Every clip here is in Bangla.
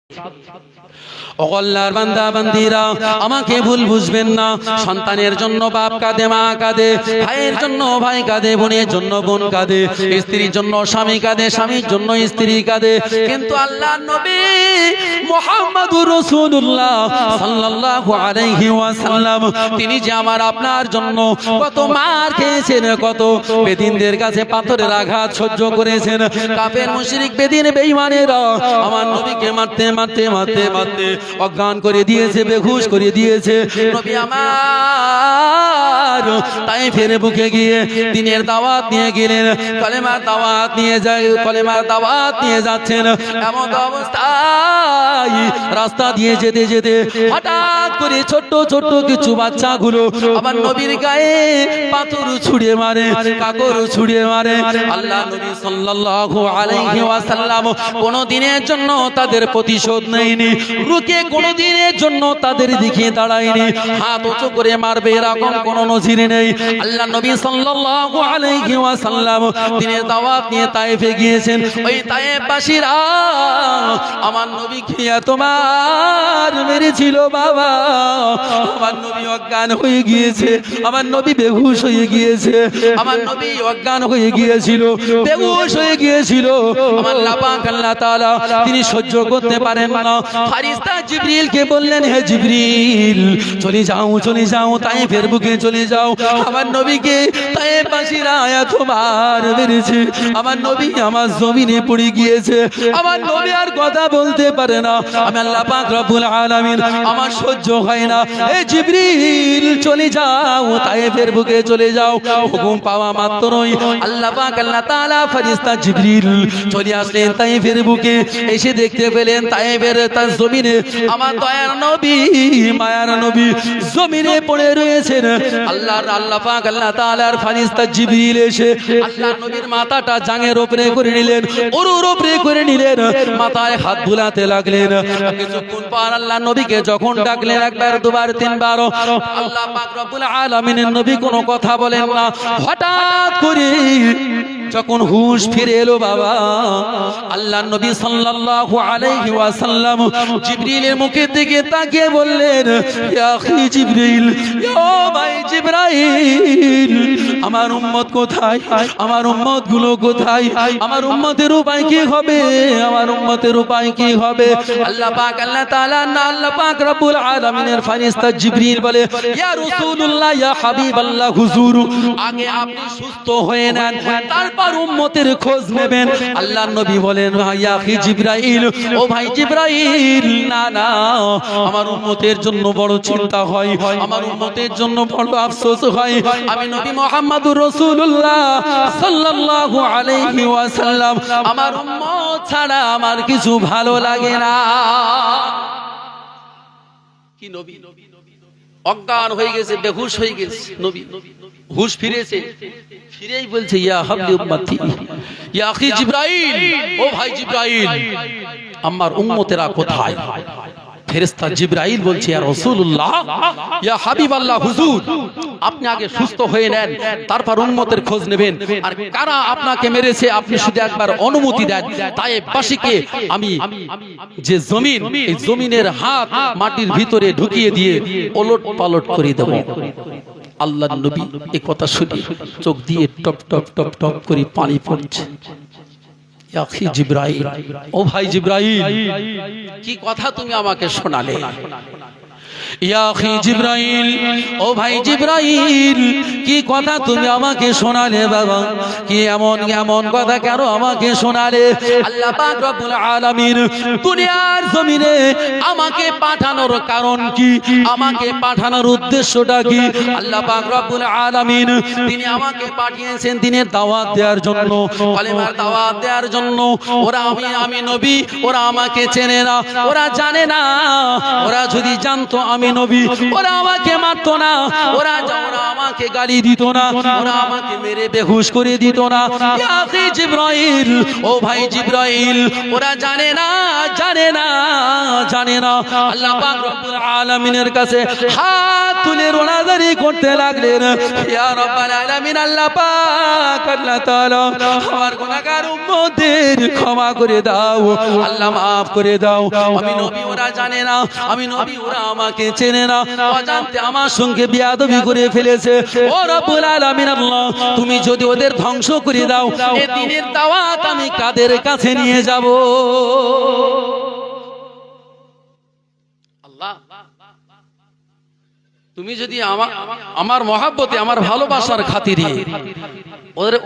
আল্লাহর বান্দা বান্দিরা আমাকে ভুল বুঝবেন না। সন্তানের জন্য বাপ কাঁদে, মা কাঁদে, ভাইয়ের জন্য ভাই কাঁদে, বোনের জন্য বোন কাঁদে, স্ত্রীর জন্য স্বামী কাঁদে, স্বামীর জন্য স্ত্রী কাঁদে। কিন্তু আল্লাহর নবী মুহাম্মদুর রাসূলুল্লাহ সাল্লাল্লাহু আলাইহি ওয়াসাল্লাম তিনি যে আমার আপনার জন্য কত মার খেয়েছেন, কত বেদিনদের কাছে পাথরের আঘাত সহ্য করেছেন। কাফের মুশরিক বেদিন বেঈমানেরা আমার নবীকে মারতে মারতে মারতে মারতে অজ্ঞান করে দিয়েছে, বেহুশ করে দিয়েছে। নবী আমার তায়েফের বুকে গিয়ে দ্বীনের দাওয়াত নিয়ে গেলেন, কলেমার দাওয়াত নিয়ে যায়, কলেমার দাওয়াত নিয়ে যাচ্ছেন। এমন অবস্থায় রাস্তা দিয়ে যেতে যেতে হঠাৎ করে ছোট্ট ছোট্ট কিছু বাচ্চাগুলো আবার নবীর গায়ে পাথর ছুঁড়ে মারে, কাকর ছুঁড়ে মারে। আল্লাহ নবী সাল্লাল্লাহু আলাইহি ওয়াসাল্লাম কোনো দিনের জন্য তাদের প্রতিশোধ নেয়নি, রুকে কোনো দিনের জন্য তাদের দিকে দাঁড়ায়নি। হাত উঁচু করে মারবে এরকম কোনো নজির নেই। আল্লাহ নবী সাল্লাল্লাহু আলাইহি ওয়াসাল্লাম দ্বীনের দাওয়াত নিয়ে তায়েফে গিয়েছেন। ওই তায়েফবাসীরা আমার নবীকে তোমার মেরেছিল বাবা, আমার নবী অজ্ঞান হয়ে গিয়েছে, আমার নবী বেহুশ হয়ে গিয়েছে, আমার নবী অজ্ঞান হয়ে গিয়েছিল, বেহুশ হয়ে গিয়েছিল। আমার পাক আল্লাহ তাআলা তিনি সহ্য করতে পারেন না। ফেরেশতা জিবরিলকে বললেন, হে জিবরিল চলে যাও, চলে যাও, তায়েফের বুকে চলে যাও। আমার নবীকে তায়েফবাসীরা এতবার মেরেছে, আমার নবী আমার জমিনে পড়ে গিয়েছে, আমার নবী আর কথা বলতে পারে না। আমি আল্লাহ পাক রব্বুল আলামিন আমার সহ্য হয় না, হে জিবরিল চলে যাও, তায়েফের বুকে চলে যাও। হুকুম পাওয়া মাত্রই আল্লাহ পাক আল্লাহ তাআলা ফেরেশতা জিবরিল চলে আসলেন তায়েফের বুকে। এসে দেখতে পেলেন তায়েফের তার জমিনে আমার দয়ার নবী, মায়ার নবী জমিনে পড়ে রয়েছেন। আল্লাহ পাক আল্লাহ তাআলার ফেরেশতা জিবরিল এসে আল্লাহর নবীর মাথাটা জাঙের উপরে করে নিলেন, ওর উপরে করে নিলেন, মাথায় হাত বুলাতে লাগলেন। কিছুক্ষণ পর আল্লাহর নবীকে যখন ডাকলেন একবার, দুবার, তিনবার, আল্লাহ পাক রব্বুল আলামিনের নবী কোনো কথা বলেন না। হঠাৎ করে যখন হুঁশ ফিরে এলো বাবা, আল্লাহর নবী সাল্লাল্লাহু আলাইহি ওয়াসাল্লাম জিবরিলের মুখের দিকে তাকিয়ে বললেন, ইয়া আখি জিবরিল, ও ভাই জিবরাইল, আমার উম্মত কোথায়, আমার উম্মত গুলো কোথায়, আমার উম্মতের উপায় কি হবে, আমার উম্মতের উপায় কি হবে? আল্লাহ পাক আল্লাহ তাআলা না আল্লাহ পাক রব্বুল আলামিনের ফেরেশতা জিবরিল বলে, ইয়া রাসূলুল্লাহ, ইয়া হাবিবাল্লাহ, হুজুর আগে আপনি সুস্থ হয়ে নেন, তারপর উম্মতের খোঁজ নেবেন। আল্লাহর নবী বলেন, ইয়া আখি জিবরাইল, ও ভাই জিবরাইল, না না, আমার উম্মতের জন্য বড় চিন্তা হয়, আমার উম্মতের জন্য বড় আফসোস হয়। আমি নবী মুহাম্মদুর রাসূলুল্লাহ সাল্লাল্লাহু আলাইহি ওয়াসাল্লাম আমার উম্মত ছাড়া আমার কিছু ভালো লাগে না। কি নবী অজ্ঞান হয়ে গেছে, বেহুশ হয়ে গেছে, নবী হুশ ফিরেছে, ফিরেই বলছে, ইয়া হাবলি উম্মতি, ইয়া আখি জিবরাইল, ও ভাই জিবরাইল, আমার উম্মতেরা কোথায়? ফেরেশতা জিবরাইল বলছে, ইয়া রাসূলুল্লাহ, ইয়া হাবিবাল্লাহ, হুজুর আপনি আগে সুস্থ হয়ে নেন, তারপর উম্মতের খোঁজ নেবেন। আর কারা আপনাকে মেরেছে আপনি শুধু একবার অনুমতি দেন, তায়েফবাসীকে আমি যে জমিন, এই জমিনের হাত মাটির ভিতরে ঢুকিয়ে দিয়ে ওলট পালট করে দেব। আল্লাহর নবী এই কথা শুনে চোখ দিয়ে টপ টপ টপ টপ করে পানি পড়ছে। ইয়া আখি জিবরাইল, ও ভাই জিবরাইল, কি কথা তুমি আমাকে শোনালে? ইয়া আখি জিবরাইল, ও ভাই জিবরাইল, কি কথা তুমি আমাকে শোনালে বাবা? কি এমন এমন কথা কেন আমাকে শোনালে? আল্লাহ পাক রব্বুল আলামিন দুনিয়ার জমিনে আমাকে পাঠানোর কারণ কি, আমাকে পাঠানোর উদ্দেশ্যটা কি? আল্লাহ পাক রব্বুল আলামিন তিনি আমাকে পাঠিয়েছেন দ্বীনের দাওয়াত দেওয়ার জন্য, কালেমার দাওয়াত দেওয়ার জন্য। ওরা আমি নবী, ওরা আমাকে চেনে না, ওরা জানে না। ওরা যদি জানতো আমি নবী, ওরা আমাকে মারতো না, ওরা আমাকে গালি দিত না, ওরা আমাকে মেরে বেহুশ করে দিত না। ইয়া আখি জিবরাইল, ও ভাই জিবরাইল, ওরা জানে না, জানে না, জানে না। আল্লাহ পাক রব্বুল আলামিনের কাছে হাত তুলে রোনাজারি করতে লাগলেন, ইয়া রাব্বাল আলামিন, আল্লাহ পাক, আল্লাহ তাআলা, আমার গুনাহগার উম্মতদের ক্ষমা করে দাও, আল্লাহ মাফ করে দাও। আমি নবী, ওরা জানে না আমি নবী, ওরা আমাকে চেনে না, অজান্তে আমার সঙ্গে বেয়াদবি করে ফেলেছে। ও রব্বুল আলামিন, আল্লাহ তুমি যদি ওদের ধ্বংস করে দাও, এই দ্বীনের দাওয়াত আমি কাদের কাছে নিয়ে যাব? আল্লাহ, তুমি যদি আমার মহাব্বতে, আমার ভালোবাসার খাতিরে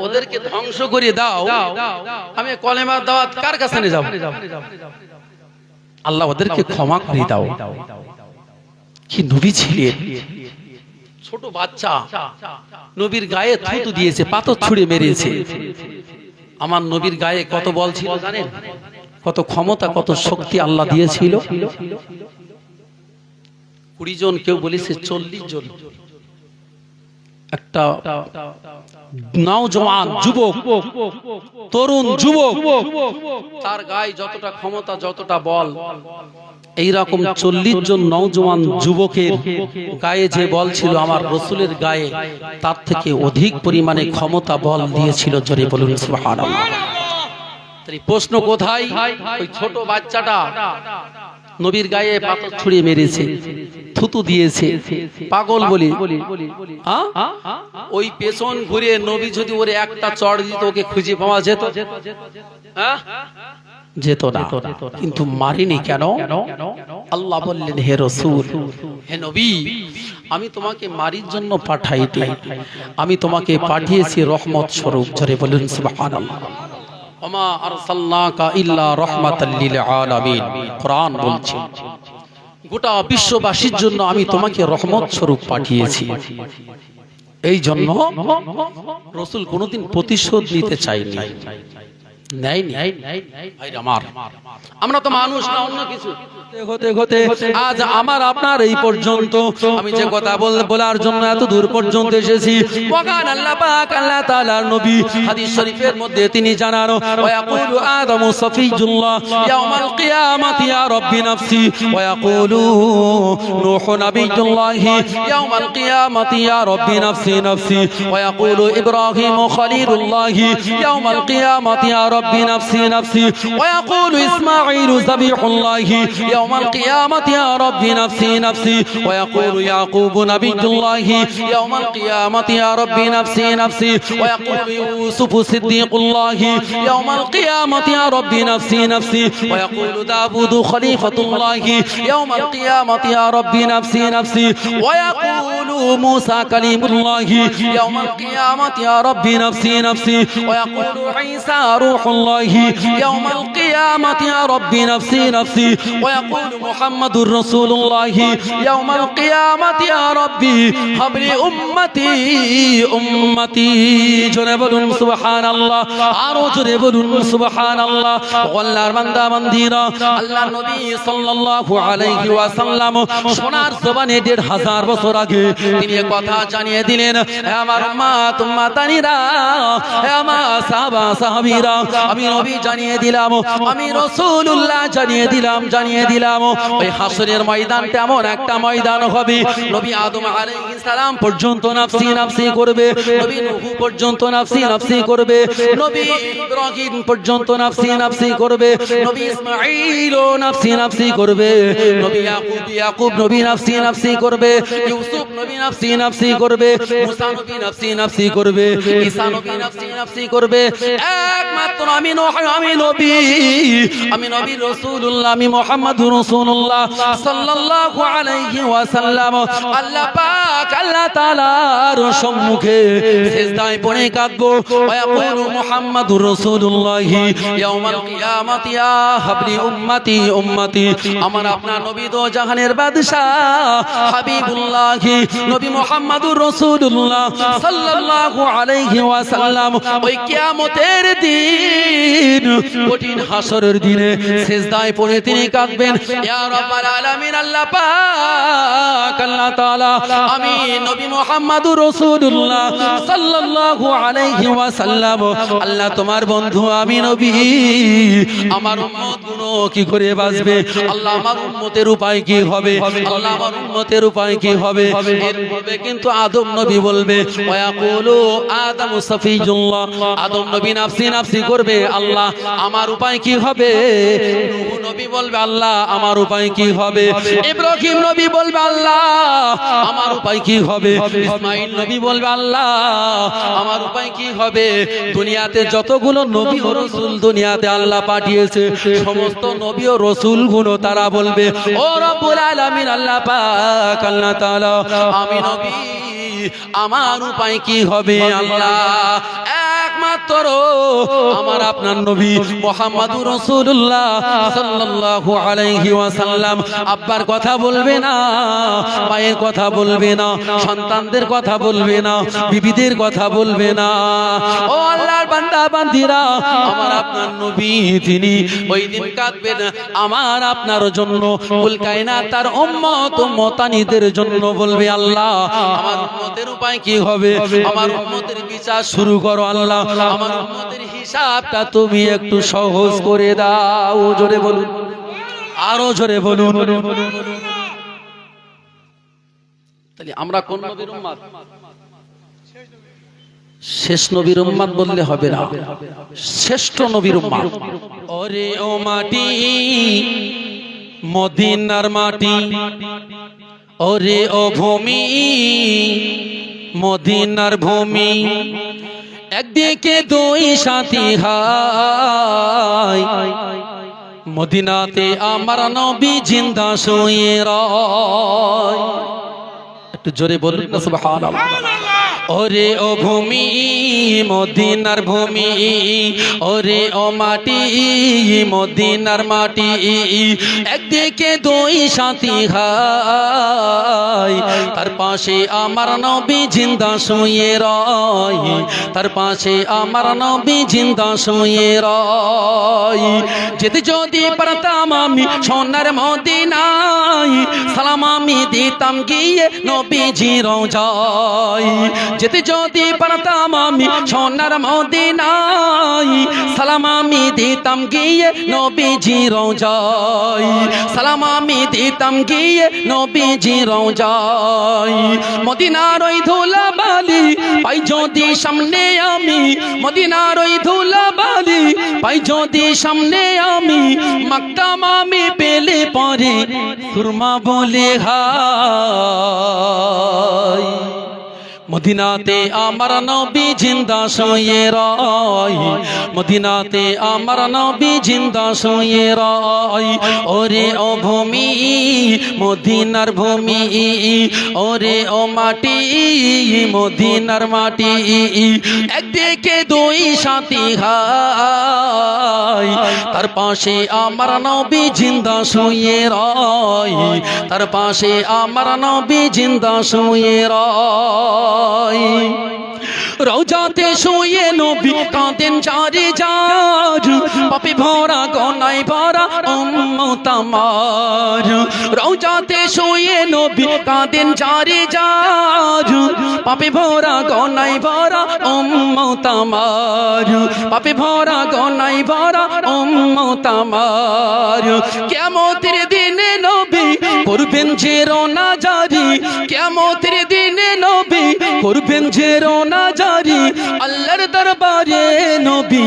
ওদেরকে ধ্বংস করে দাও, আমি কলেমার দাওয়াত কার কাছে নিয়ে যাব? আল্লাহ ওদেরকে ক্ষমা করে দাও। কি নবী ছিলেন, ছোট বাচ্চা, নবীর গায়ে থুতু দিয়েছে, পাথর ছুঁড়ে মেরেছে। আমার নবীর গায়ে কত বল ছিল জানেন? কত ক্ষমতা, কত শক্তি আল্লাহ দিয়েছিল। 20 জন, কেউ বলেছে 40 জন। একটা নওজওয়ান যুবক, তরুণ যুবক, তার গায়ে যতটা ক্ষমতা, যতটা বল, এইরকম 40 জন নওজওয়ান যুবকের গায়ে যে বল ছিল, আমার রাসূলের গায়ে তার থেকে অধিক পরিমাণে ক্ষমতা, বল দিয়েছিল। জোরে বলুন সুবহানাল্লাহ। তাই প্রশ্ন কোথায়? ওই ছোট বাচ্চাটা নবীর গায়ে পাথর ছুঁড়ে মেরেছে, থুতু দিয়েছে, পাগল বলে। ওই পেছন ঘুরে নবী যদি ওরে একটা চড় দিত, ওকে খুঁজে পাওয়া যেত? যেত না। কিন্তু মারিনি কেন? আল্লাহ বললেন, হে রাসূল, হে নবী, আমি তোমাকে মারির জন্য পাঠাইনি, আমি তোমাকে পাঠিয়েছি রহমত স্বরূপ। জোরে বলুন সুবহানাল্লাহ। ওমা আরসালনাকা ইল্লা রাহমাতাল লিল আলামিন। কোরআন বলছে, গোটা বিশ্ববাসীর জন্য আমি তোমাকে রহমত স্বরূপ পাঠিয়েছি। এই জন্য রাসূল কোনোদিন প্রতিশোধ নিতে চাইনি, নেয়নি। আমরা তো মানুষ না, অন্য কিছু। হতে হতে আজ আমার আপনার এই পর্যন্ত, আমি যে কথা বলার জন্য এত দূর পর্যন্ত এসেছি, মহান আল্লাহ পাক, আল্লাহ তাআলার নবী হাদিস শরীফের মধ্যে তিনি জানানো, ওয়ায়াকুলু আদামু সাফিয়ুল্লাহ ইয়াউমাল কিয়ামাতি ইয়া রাব্বি নাফসি, ওয়ায়াকুলু নূহু নাবিয়ুল্লাহ ইয়াউমাল কিয়ামাতি ইয়া রাব্বি নাফসি নাফসি, ওয়ায়াকুলু ইব্রাহিমু খলিলুল্লাহ ইয়াউমাল কিয়ামাতি ইয়া রাব্বি নাফসি নাফসি, ওয়ায়াকুলু ইসমাঈলু যাবিহুল্লাহ يوم القيامة يا رب نفسي نفسي، ويقول يعقوب نبي الله يوم القيامة يا رب نفسي نفسي، ويقول يوسف صديق الله يوم القيامة يا رب نفسي نفسي، ويقول داود خليفة الله يوم القيامة يا رب نفسي نفسي، ويقول موسى كليم الله يوم القيامة يا رب نفسي نفسي، ويقول عيسى روح الله يوم القيامة يا رب نفسي نفسي، ويقول محمد رسول الله يوم القيامة يا ربي هب لي أمتي أمتي। জোরে বলুন সুবহানাল্লাহ, আরো জোরে বলুন সুবহানাল্লাহ। আল্লাহর বান্দা বান্দিরা, আল্লাহর নবী সাল্লাল্লাহু আলাইহি ওয়াসাল্লাম সোনার জবানে 1500 বছর আগে তিনি কথা জানিয়ে দিলেন, হে আমার উম্মত উম্মতানিরা, হে আমার সাহাবা সাহাবীরা, আমি নবী জানিয়ে দিলাম, আমি রাসূলুল্লাহ জানিয়ে দিলাম, ওই হাসরের ময়দান তেমন একটা ময়দান হবে, নবী আদম আলাইহিস সালাম পর্যন্ত নাফসি নাফসি করবে, নবী নূহ পর্যন্ত নাফসি নাফসি করবে, নবী ইব্রাহিম পর্যন্ত নাফসি নাফসি করবে, নবী ইসমাঈল নাফসি নাফসি করবে, নবী ইয়াকুব নবী নাফসি নাফসি করবে, ইউসুফ নবী নাফসি নাফসি করবে, মুসা নবী নাফসি নাফসি করবে, ঈসা নবী নাফসি নাফসি করবে। একমাত্র আমি নবী রাসূলুল্লাহ, আমি মুহাম্মদুর রাসূলুল্লাহ সাল্লাল্লাহু আলাইহি ওয়াসাল্লাম আল্লাহ পাক, আল্লাহ তাআলার সম্মুখে সিজদায় পড়ে কাঁদবো। ওয়ায়াকুলু মুহাম্মাদুর রাসূলুল্লাহ ইয়াউমাল কিয়ামাতি ইয়া হাবলি উম্মতি উম্মতি। আমার আপনার নবী দো জাহানের বাদশা হাবিবুল্লাহ নবী মুহাম্মাদুর রাসূলুল্লাহ সাল্লাল্লাহু আলাইহি ওয়াসাল্লাম ওই কিয়ামতের দিন দিন, কঠিন হাসরের দিনে সিজদায় পড়ে তিনি কাঁদবেন, ইয়া রাব্বাল আলামিন, আল্লাহ পাক, আল্লাহ তাআলা, আমি নবী মুহাম্মদুর রাসূলুল্লাহ সাল্লাল্লাহু আলাইহি ওয়াসাল্লাম, আল্লাহ তোমার বন্ধু আমি নবী, আমার উম্মত গুলো কি করে বাঁচবে? আল্লাহ আমার উম্মতের উপায় কি হবে? আল্লাহ আমার উম্মতের উপায় কি হবে? এরপরে কিন্তু আদম নবী বলবে, ওয়ায়াকুলু আদামু সাফিয়ুল্লাহ, আদম নবী নাফসি নাফসি করবে, আল্লাহ আমার উপায় কি হবে? নূহ নবী বলবে, আল্লাহ আমার উপায় কি হবে? ইব্রাহিম নবী বলবে, আল্লাহ আমার উপায় কি হবে? ইসমাঈল নবী বলবে, আল্লাহ আমার উপায় কি হবে? দুনিয়াতে যতগুলো নবী ও রাসূল দুনিয়াতে আল্লাহ পাঠিয়েছে, সমস্ত নবী ও রাসূল গুলো তারা বলবে, ও রব্বুল আলামিন, আল্লাহ পাক, আল্লাহ তাআলা, আমি নবী, আমার উপায় কি হবে? আল্লাহ একমাত্র আমার আপনার নবী মুহাম্মদুর রাসূলুল্লাহ সাল্লাল্লাহু আলাইহি ওয়াসাল্লাম আব্বার কথা বলবে না, মায়ের কথা বলবে না, সন্তানদের কথা বলবে না, বিবিদের কথা বলবে না। ও আল্লাহর বান্দা বান্দিরা, আমার আপনার নবী তিনি ওই দিন কাঁদবেন আমার আপনার জন্য, কুল কায়নাত তার উম্মত উম্মতানিদের জন্য বলবে, আল্লাহ আমার উম্মতের উপায় কি হবে? আমার উম্মতের বিচার শুরু করো আল্লাহ, আমার উম্মতের হিসাবটা তুমি একটু সহজ করে দাও। জোরে বলুন, আরো জোরে বলুন। তাহলে আমরা কোন নবীর উম্মত? শেষ নবীর উম্মত বললে হবে না, শ্রেষ্ঠ নবীর উম্মত। ওরে ও মাটি, মদিনার মাটি, ওরে ও ভূমি, মদিনার ভূমি, একদিকে দুই সাথী হায়, মদিনাতে আমার নবী জিন্দা শুয়ে রয়। একটু জোরে বলুন না সুবহানাল্লাহ। ওরে ও ভূমি, মদিনার ভূমি, ওরে ও মাটি, মদিনার মাটি, একদিকে দুই সাথী হায়, তার পাশে আমার নবী জিন্দা শুয়ে রয়, তার পাশে আমার নবী জিন্দা শুয়ে রয়। যেতে যদি পারতাম আমি সোনার মদিনায়, সালাম আমি দিতাম গিয়ে নবীজির রওজায়। যেতে যদি পারতাম আমি সোনার মদিনায়, সালাম আমি দিতাম গিয়ে নবীজির রওজায়, সালাম আমি দিতাম গিয়ে নবীজির রওজায়। মদিনার ওই ধুলাবালি পাই যদি সামনে আমি, মদিনার ওই ধুলাবালি পাই যদি সামনে আমি, মাকদাম আমি পেলে পরে সুরমা বলে হায়। মদিনাতে আমার নবী জিন্দা শুয়ে রয়, মদিনাতে আমার নবী জিন্দা শুয়ে রয়। ওরে ও ভূমি, মদিনার ভূমি, ওরে ও মাটি, মদিনার মাটি, একদিকে দুই সাথী হায়, তার পাশে আমার নবী জিন্দা শুয়ে রয়, তার পাশে আমার নবী জিন্দা শুয়ে রয়। রওজাতে শুয়ে নবী কাঁদেন চারি জার, পাপে ভরা গনায় ভরা উম্মত আমার। রওজাতে শুয়ে নবী কাঁদেন চারি জার, পাপে ভরা গনায় ভরা উম্মত আমার, পাপে ভরা গনায় ভরা উম্মত আমার। কিয়ামতের দিনে নবী করবেন যে রওনা জারি, কিয়ামতের দিনে নবী করবেন যে রওনা জারি, আল্লাহর দরবারে নবী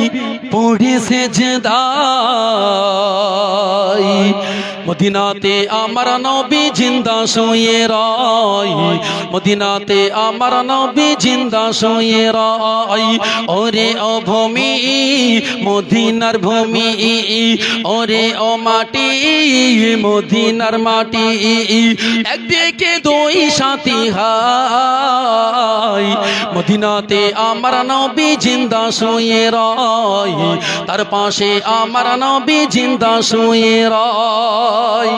পড়ে সেজদায়। মদিনাতে আমার নবী জিন্দা শুয়ে রয়, মদিনাতে আমার নবী জিন্দা শুয়ে রয়। ওরে ও ভূমি, মদিনার ভূমি, ওরে ও মাটি, মদিনার মাটি, একদিকে দুই সাথী হায়, মদিনাতে আমার নবী জিন্দা শুয়ে রয়, তার পাশে আমার নবী জিন্দা শুয়ে রয়।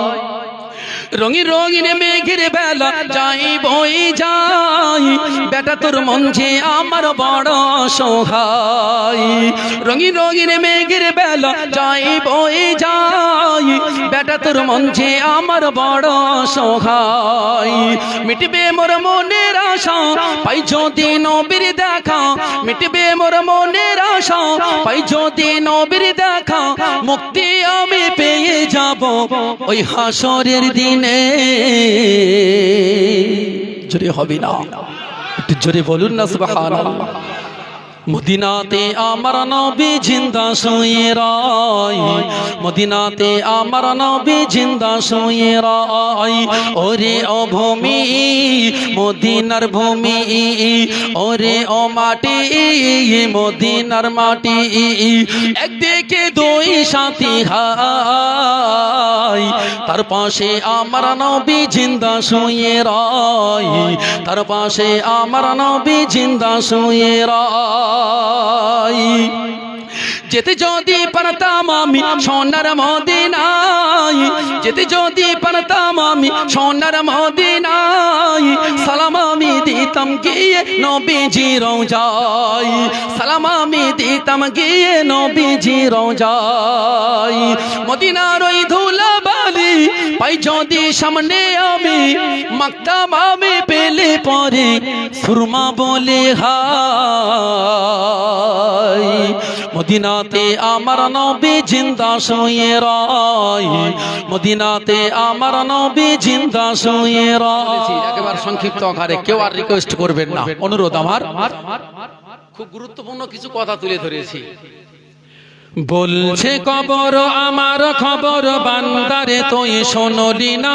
রঙিন রঙিন মেঘের বেলা যাই বই যাই, বেটা তোর মন যে আমার বড় সহায় রঙিন রঙিন মেঘের বেলা যাই বয়ে যাই বেটা তোর মন যে আমার বড় সহায় মিটবে মোর মনের আশা পাই যদি নবীর দেখা মিটবে মোর মনের আশা পাই যদি নবীর দেখা মুক্তি আমি পেয়ে যাব ওই হাসরের দিনে জোরে হবে না একটু জোরে বলুন না সুবহানাল্লাহ মদিনাতে আমার নবী জিন্দা শুয়ে রয় মদিনাতে আমার নবী জিন্দা শুয়ে রয় ওরে ও ভূমি মদিনার ভূমি ওরে ও মাটি মদিনার মাটি একদিকে দুই সাথী হাই তার পাশে আমার নবী জিন্দা শুয়ে রয় তার পাশে আমার নবী জিন্দা শুয়ে রয় যেতে যদি পারতাম আমি সোনার মদিনায় যেতে যদি পারতাম আমি সোনার মদিনায় সালাম আমি দিতাম গিয়ে নবীজি রওজায় সালাম আমি দিতাম গিয়ে নবীজি রওজায় মদিনার ওই ধুলাবালি পাই যদি সামনে আমি মাকতাম আমি পেলে পরে সুরমা বলে হায় মদিনাতে আমার নবী জিন্দা শুয়ে রয় মদিনাতে আমার নবী জিন্দা শুয়ে রয় একেবারে সংক্ষিপ্ত আকারে কেউ আর রিকোয়েস্ট করবেন না অনুরোধ আমার খুব গুরুত্বপূর্ণ কিছু কথা তুলে ধরেছি বলছে কবর আমার খবর বান্দারে তুই শুনলি না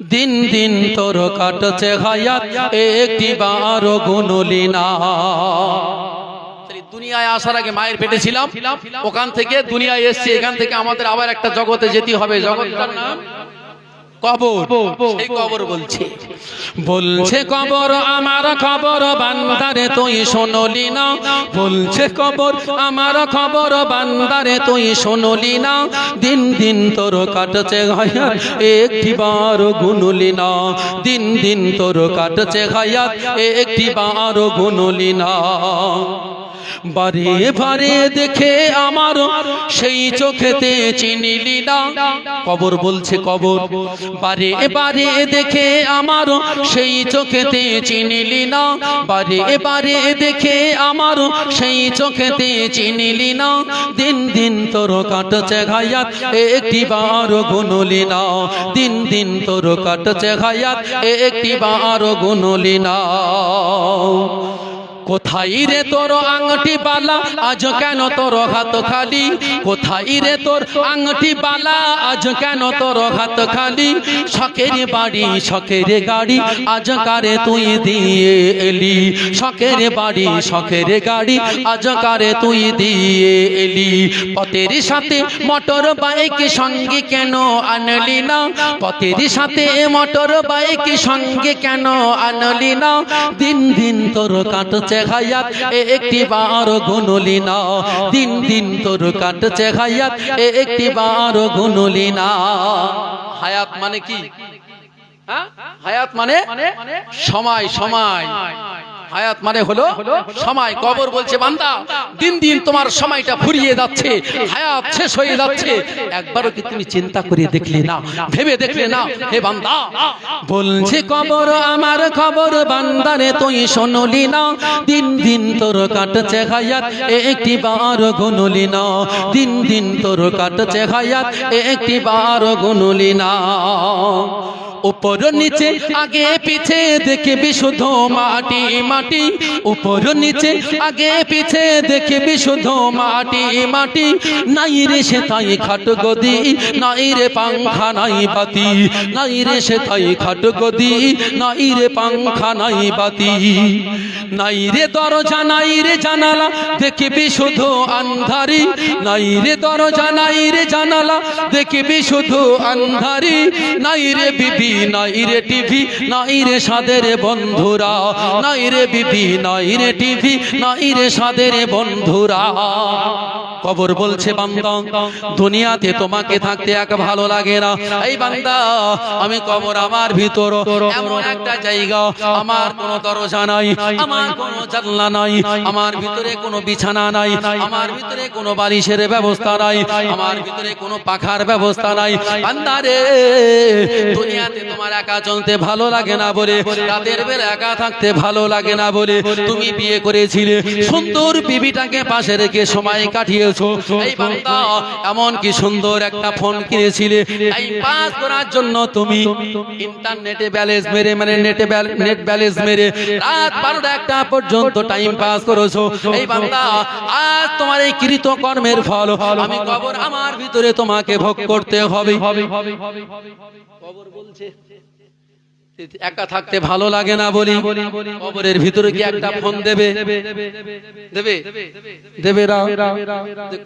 দিন দিন তোর কাটছে হায়াত একটি বার গুনলি না দুনিয়ায় আসার আগে মায়ের পেটে ছিলাম ওখান থেকে দুনিয়ায় এসেছি এখান থেকে আমাদের আবার একটা জগতে যেতে হবে জগৎটার নাম কবর সেই কবর বলছে বলছে কবর আমার খবর বান্দারে তুই শুনলি না বলছে কবর আমার খবর বান্দারে তুই শুনলি না দিন দিন তোর কাটছে হায়াত একটি বার গুনলি না দিন দিন তোর কাটছে হায়াত একটি বার গুনলি না বারে বারে দেখে আমার সেই চোখেতে চিনিলি না কবর বলছে কবর বারে বারে দেখে আমার সেই চোখেতে চিনিলি না বারে বারে দেখে আমার সেই চোখেতে চিনিলি না দিন দিন তোর কাটছে হায়াত একটি বার গুনলি না দিন দিন তোর কাটছে হায়াত একটি বার গুনলি না কোথায় রে তোর আংটি বালা আজ কেন তোর হাত খালি কোথায় রে তোর আংটি বালা আজ কেন তোর হাত খালি শখের বাড়ি শখের গাড়ি আজ কারে তুই দিয়ে এলি শখের বাড়ি শখের গাড়ি আজ কারে তুই দিয়ে এলি পথের সাথে মোটর বাইক সঙ্গে কেন আনলি না পথের সাথে মোটর বাইক সঙ্গে কেন আনলি না দিন দিন তোর কাটছে হায়াত একটি বার গুনলি না দিন দিন তোর কাটছে হায়াত একটি বার গুনলি না হায়াত মানে কি হায়াত মানে সময় সময় হায়াত মানে হলো সময় কবর বলছে বান্দা দিন দিন তোমার সময়টা ফুরিয়ে যাচ্ছে হায়াত শেষ হয়ে যাচ্ছে একবারও কি তুমি চিন্তা করে দেখলে না ভেবে দেখলে না হে বান্দা বলছে কবর আমার খবর বান্দারে তুই শুনলি না দিন দিন তোর কাটছে হায়াত একটি বার গুনলি না দিন দিন তোর কাটছে হায়াত একটি বার গুনলি না উপর নিচে আগে পিছে দেখবি শুধু মাটি মাটি উপর নিচে আগে পিছে দেখবি শুধু মাটি মাটি নাই রে সে তাই খাট গদি নাই রে পাংখা নাই বাতি নাই রে সে তাই খাট গদি নাই রে পাংখা নাই বাতি নাই রে দরজা নাই রে জানালা দেখবি শুধু আন্ধারি নাই রে দরজা নাই রে জানালা দেখবি শুধু আন্ধারি নাই রে বিবি নাই রে টিভি নাই রে সাদের বন্ধুরা নাই রে বিবি নাই রে টিভি নাই রে সাদের বন্ধুরা কবর বলছে বান্দা দুনিয়াতে তোমাকে থাকতে এক ভালো লাগে না, এই বান্দা আমি কবর আমার ভিতর এমন একটা জায়গা, আমার কোনো দরজা নাই, আমার কোনো জানলা নাই, আমার ভিতরে কোনো বিছানা নাই, আমার ভিতরে কোনো বালিশের ব্যবস্থা নাই, আমার ভিতরে কোনো পাখার ব্যবস্থা নাই। বান্দা রে দুনিয়াতে তোমার একা চলতে ভালো লাগে না বলে, রাতের বেলা একা থাকতে ভালো লাগে না বলে তুমি বিয়ে করেছিলে, সুন্দর বিবিটাকে পাশে রেখে সময় কাটিয়েছো। এই বান্দা এমন কি সুন্দর একটা ফোন কিনেছিলে, টাইম পাস করার জন্য তুমি ইন্টারনেটে ব্যালেন্স মেরে, মানে নেট ব্যালেন্স মেরে রাত 12টা পর্যন্ত টাইম পাস করেছো। এই বান্দা আজ তোমার এই কৃত কর্মের ফল আমি কবর আমার ভিতরে তোমাকে ভোগ করতে হবে। কবর বলছে একা থাকতে ভালো লাগে না বলি কবরের ভিতরে কি একটা ফোন দেবে, দেবে দেবে না?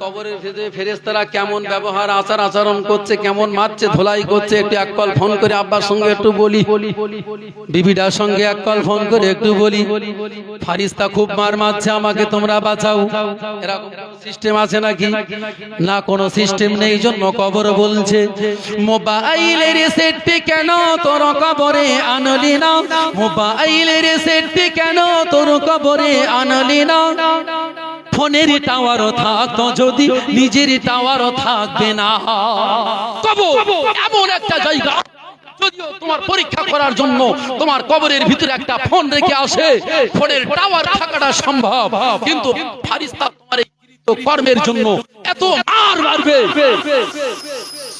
কবরের ভিতরে ফেরেশতারা কেমন ব্যবহার আচার আচরণ করছে, কেমন মারছে ধোলাই করছে, একটু এক কল ফোন করে আব্বার সঙ্গে একটু বলি, বিবিটার সঙ্গে এক কল ফোন করে একটু বলি, ফারিস্তা খুব মার মারছে আমাকে তোমরা বাঁচাও, এরকম সিস্টেম আছে নাকি? না, কোনো সিস্টেম নেই। জন্য কবর বলছে মোবাইলের সেটটি কেন তোর কবরে আনলি না, মোবাইলের সেটটি কেন তোর কবরে আনলি না, ফোনের টাওয়ারও থাকতো যদি নিজের টাওয়ারও থাকবে না। কবর এমন একটা জায়গা, যদিও তোমার পরীক্ষা করার জন্য তোমার কবরের ভিতরে একটা ফোন রেখে আসে, ফোনের টাওয়ার থাকাটা সম্ভব, কিন্তু ফারিস্তা তোমার এই কৃত কর্মের জন্য এত মার মারবে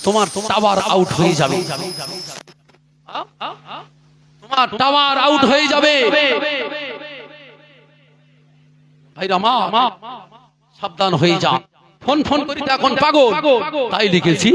তোমার টাওয়ার আউট হয়ে যাবে, তোমার টাওয়ার আউট হয়ে যাবে। ভাইরা মা সাবধান হয়ে যা, ফোন ফোন করি এখন পাগল, তাই লিখেছি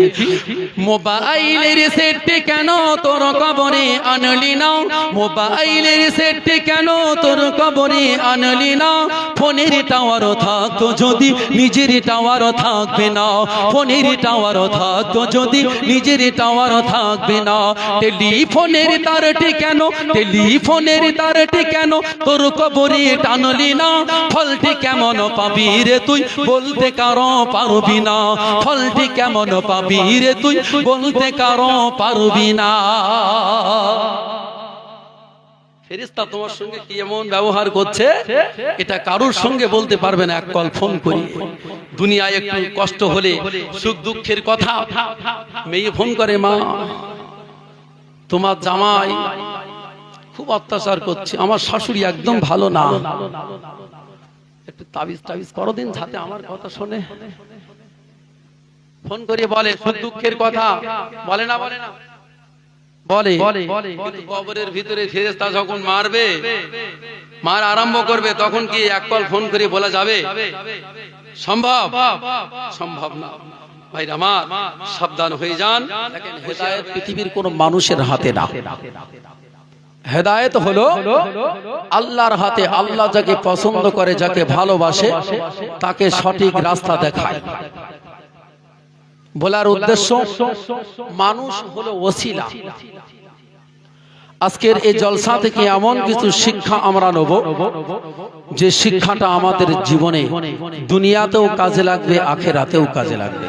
মোবাইলের সেটটি কেন তোর কবরে আনলি না, মোবাইলের সেটটি কেন তোর কবরে আনলি না, ফোনের টাওয়ারও থাকতো যদি নিজের টাওয়ারও থাকবে না, ফোনের টাওয়ারও থাকতো যদি নিজের টাওয়ারও থাকবে না, টেলিফোনের তারটি কেন, টেলিফোনের তারটি কেন তোর কবরে টানলি না, ফলটি কেমন পাবি রে তুই বলতে কারো পারবি না, ফলটি কেমন পাবি রে তুই বলতে কারো পারবি না। ফেরেশতা তোমার সঙ্গে কি এমন ব্যবহার করছে এটা কারোর সঙ্গে বলতে পারবে না। এক কল ফোন করি, দুনিয়ায় একটু কষ্ট হলে সুখ দুঃখের কথা মেয়ে ফোন করে, মা তোমার জামাই খুব অত্যাচার করছে, আমার শাশুড়ি একদম ভালো না, একটু তাবিজ টাবিজ করো দিন যাতে আমার কথা শোনে। ফোন করে বলে সুখ দুঃখের কথা, বলে না বলে না বলে, কিন্তু কবরের ভিতরে ফেরেশতা যখন মারবে, মার আরম্ভ করবে, তখন কি এক কল ফোন করে বলা যাবে? সম্ভব? সম্ভব না। ভাইরা আমার সাবধান হয়ে যান। দেখেন হেদায়েত পৃথিবীর কোন মানুষের হাতে না, হেদায়েত হলো আল্লাহর হাতে। আল্লাহ যাকে পছন্দ করে, যাকে ভালোবাসে, তাকে সঠিক রাস্তা দেখায়। বলার উদ্দেশ্য মানুষ হলো ওসিলা। আজকের এই জলসা থেকে এমন কিছু শিক্ষা আমরা নেব যে শিক্ষাটা আমাদের জীবনে দুনিয়াতেও কাজে লাগবে, আখিরাতেও কাজে লাগবে।